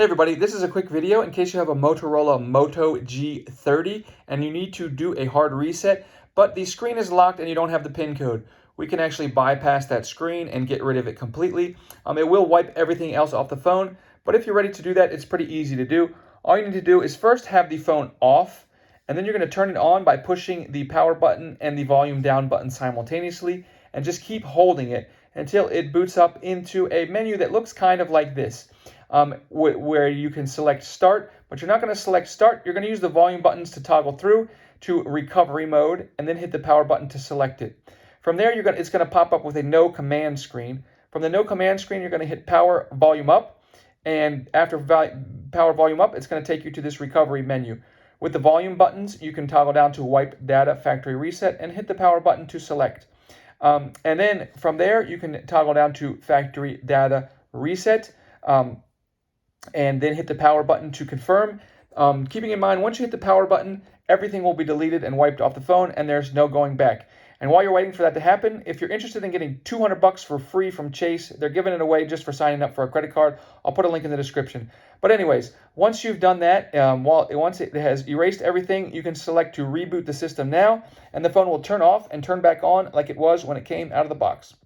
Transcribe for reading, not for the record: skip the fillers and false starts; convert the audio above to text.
Hey everybody, this is a quick video in case you have a Motorola Moto G30 and you need to do a hard reset, but the screen is locked and you don't have the PIN code. We can actually bypass that screen and get rid of it completely. It will wipe everything else off the phone, but if you're ready to do that, it's pretty easy to do. All you need to do is first have the phone off, and then you're going to turn it on by pushing the power button and the volume down button simultaneously, and just keep holding it until it boots up into a menu that looks kind of like this. Where you can select start, but you're not going to select start. You're going to use the volume buttons to toggle through to recovery mode and then hit the power button to select it. From there, it's going to pop up with a no command screen. From the no command screen, you're going to hit power volume up, and after power volume up, it's going to take you to this recovery menu. With the volume buttons, you can toggle down to wipe data factory reset and hit the power button to select. And then from there, you can toggle down to factory data reset. And then hit the power button to confirm. Keeping in mind, once you hit the power button, everything will be deleted and wiped off the phone, and there's no going back. And while you're waiting for that to happen, if you're interested in getting $200 for free from Chase, they're giving it away just for signing up for a credit card. I'll put a link in the description. But anyways, once you've done that, once it has erased everything, you can select to reboot the system now, and the phone will turn off and turn back on like it was when it came out of the box.